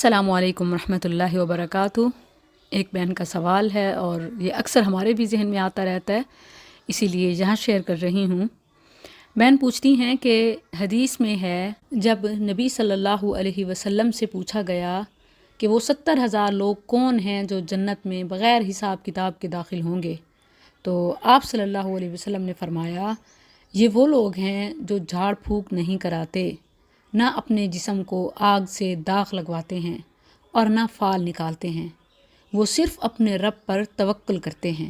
السلام علیکم ورحمۃ اللہ وبرکاتہ۔ ایک بہن کا سوال ہے اور یہ اکثر ہمارے بھی ذہن میں آتا رہتا ہے، اسی لیے یہاں شیئر کر رہی ہوں۔ بہن پوچھتی ہیں کہ حدیث میں ہے جب نبی صلی اللہ علیہ وسلم سے پوچھا گیا کہ وہ 70,000 لوگ کون ہیں جو جنت میں بغیر حساب کتاب کے داخل ہوں گے، تو آپ صلی اللہ علیہ وسلم نے فرمایا یہ وہ لوگ ہیں جو جھاڑ پھونک نہیں کراتے، نہ اپنے جسم کو آگ سے داغ لگواتے ہیں اور نہ فال نکالتے ہیں، وہ صرف اپنے رب پر توکل کرتے ہیں۔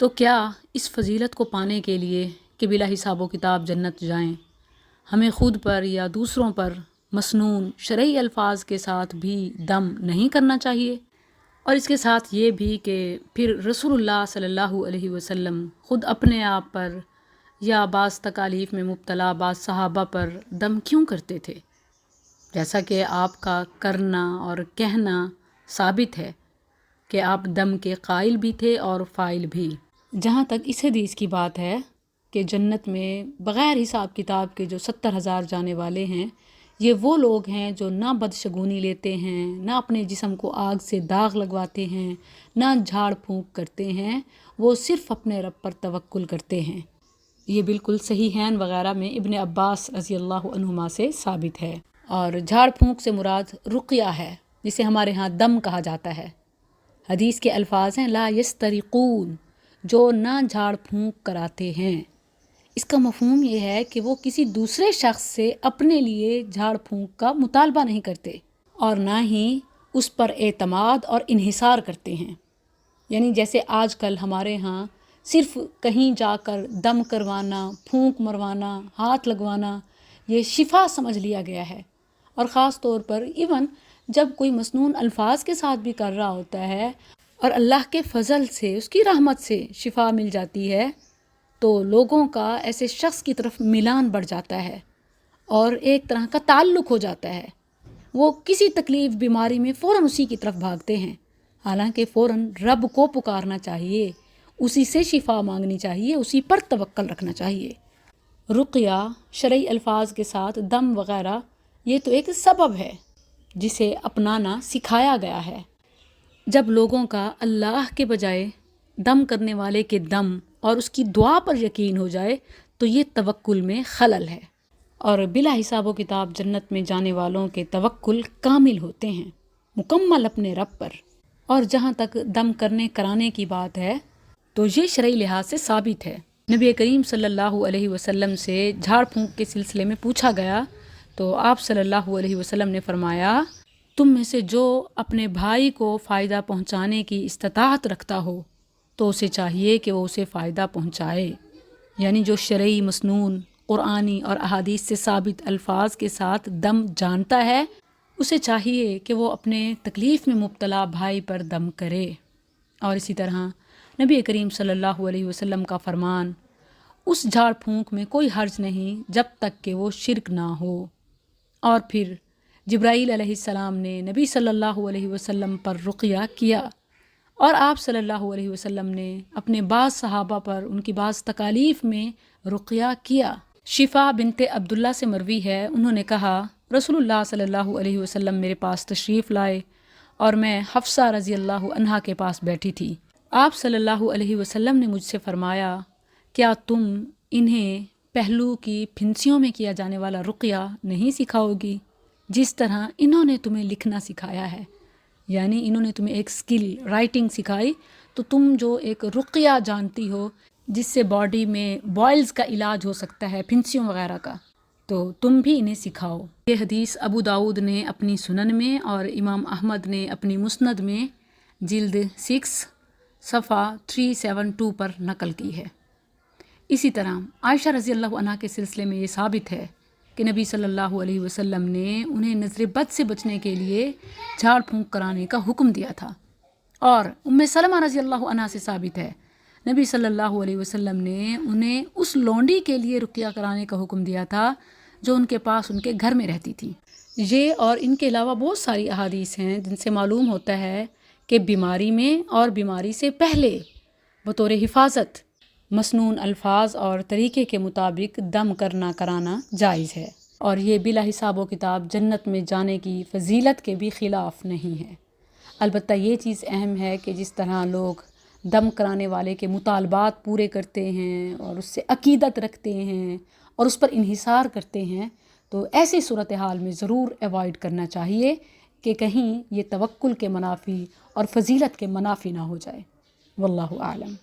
تو کیا اس فضیلت کو پانے کے لیے کہ بلا حساب و کتاب جنت جائیں، ہمیں خود پر یا دوسروں پر مسنون شرعی الفاظ کے ساتھ بھی دم نہیں کرنا چاہیے؟ اور اس کے ساتھ یہ بھی کہ پھر رسول اللہ صلی اللہ علیہ وسلم خود اپنے آپ پر یا بعض تکالیف میں مبتلا بعض صحابہ پر دم کیوں کرتے تھے، جیسا کہ آپ کا کرنا اور کہنا ثابت ہے کہ آپ دم کے قائل بھی تھے اور فاعل بھی۔ جہاں تک اس حدیث کی بات ہے کہ جنت میں بغیر حساب کتاب کے جو 70,000 جانے والے ہیں، یہ وہ لوگ ہیں جو نہ بدشگونی لیتے ہیں، نہ اپنے جسم کو آگ سے داغ لگواتے ہیں، نہ جھاڑ پھونک کرتے ہیں، وہ صرف اپنے رب پر توکل کرتے ہیں۔ یہ بالکل صحیحین وغیرہ میں ابن عباس رضی اللہ عنہما سے ثابت ہے۔ اور جھاڑ پھونک سے مراد رقیہ ہے، جسے ہمارے ہاں دم کہا جاتا ہے۔ حدیث کے الفاظ ہیں لا یسترقون، جو نہ جھاڑ پھونک کراتے ہیں۔ اس کا مفہوم یہ ہے کہ وہ کسی دوسرے شخص سے اپنے لیے جھاڑ پھونک کا مطالبہ نہیں کرتے اور نہ ہی اس پر اعتماد اور انحصار کرتے ہیں۔ یعنی جیسے آج کل ہمارے ہاں صرف کہیں جا کر دم کروانا، پھونک مروانا، ہاتھ لگوانا یہ شفا سمجھ لیا گیا ہے، اور خاص طور پر ایون جب کوئی مسنون الفاظ کے ساتھ بھی کر رہا ہوتا ہے اور اللہ کے فضل سے اس کی رحمت سے شفا مل جاتی ہے، تو لوگوں کا ایسے شخص کی طرف میلان بڑھ جاتا ہے اور ایک طرح کا تعلق ہو جاتا ہے۔ وہ کسی تکلیف بیماری میں فوراً اسی کی طرف بھاگتے ہیں، حالانکہ فوراً رب کو پکارنا چاہیے، اسی سے شفا مانگنی چاہیے، اسی پر توکل رکھنا چاہیے۔ رقیہ شرعی الفاظ کے ساتھ دم وغیرہ یہ تو ایک سبب ہے جسے اپنانا سکھایا گیا ہے۔ جب لوگوں کا اللہ کے بجائے دم کرنے والے کے دم اور اس کی دعا پر یقین ہو جائے تو یہ توکل میں خلل ہے، اور بلا حساب و کتاب جنت میں جانے والوں کے توکل کامل ہوتے ہیں، مکمل اپنے رب پر۔ اور جہاں تک دم کرنے کرانے کی بات ہے تو یہ شرعی لحاظ سے ثابت ہے۔ نبی کریم صلی اللہ علیہ وسلم سے جھاڑ پھونک کے سلسلے میں پوچھا گیا تو آپ صلی اللہ علیہ وسلم نے فرمایا تم میں سے جو اپنے بھائی کو فائدہ پہنچانے کی استطاعت رکھتا ہو تو اسے چاہیے کہ وہ اسے فائدہ پہنچائے۔ یعنی جو شرعی مسنون قرآنی اور احادیث سے ثابت الفاظ کے ساتھ دم جانتا ہے، اسے چاہیے کہ وہ اپنے تکلیف میں مبتلا بھائی پر دم کرے۔ اور اسی طرح نبی کریم صلی اللہ علیہ وسلم کا فرمان اس جھاڑ پھونک میں کوئی حرج نہیں جب تک کہ وہ شرک نہ ہو۔ اور پھر جبرائیل علیہ السلام نے نبی صلی اللہ علیہ وسلم پر رقیہ کیا، اور آپ صلی اللہ علیہ وسلم نے اپنے بعض صحابہ پر ان کی بعض تکالیف میں رقیہ کیا۔ شفا بنت عبداللہ سے مروی ہے، انہوں نے کہا رسول اللہ صلی اللہ علیہ وسلم میرے پاس تشریف لائے اور میں حفصہ رضی اللہ عنہا کے پاس بیٹھی تھی۔ آپ صلی اللہ علیہ وسلم نے مجھ سے فرمایا کیا تم انہیں پہلو کی پھنسیوں میں کیا جانے والا رقیہ نہیں سکھاؤ گی جس طرح انہوں نے تمہیں لکھنا سکھایا ہے؟ یعنی انہوں نے تمہیں ایک سکل رائٹنگ سکھائی، تو تم جو ایک رقیہ جانتی ہو جس سے باڈی میں بوائلز کا علاج ہو سکتا ہے، پھنسیوں وغیرہ کا، تو تم بھی انہیں سکھاؤ۔ یہ حدیث ابو داؤد نے اپنی سنن میں اور امام احمد نے اپنی مسند میں جلد 6 صفحہ 372 پر نقل کی ہے۔ اسی طرح عائشہ رضی اللہ عنہا کے سلسلے میں یہ ثابت ہے کہ نبی صلی اللہ علیہ وسلم نے انہیں نظر بد سے بچنے کے لیے جھاڑ پھونک کرانے کا حکم دیا تھا۔ اور ام سلمہ رضی اللہ عنہا سے ثابت ہے نبی صلی اللہ علیہ وسلم نے انہیں اس لونڈی کے لیے رقیہ کرانے کا حکم دیا تھا جو ان کے پاس ان کے گھر میں رہتی تھی۔ یہ اور ان کے علاوہ بہت ساری احادیث ہیں جن سے معلوم ہوتا ہے کہ بیماری میں اور بیماری سے پہلے بطور حفاظت مسنون الفاظ اور طریقے کے مطابق دم کرنا کرانا جائز ہے۔ اور یہ بلا حساب و کتاب جنت میں جانے کی فضیلت کے بھی خلاف نہیں ہے۔ البتہ یہ چیز اہم ہے کہ جس طرح لوگ دم کرانے والے کے مطالبات پورے کرتے ہیں اور اس سے عقیدت رکھتے ہیں اور اس پر انحصار کرتے ہیں، تو ایسی صورتحال میں ضرور ایوائڈ کرنا چاہیے کہ کہیں یہ توکل کے منافی اور فضیلت کے منافی نہ ہو جائے۔ واللہ اعلم۔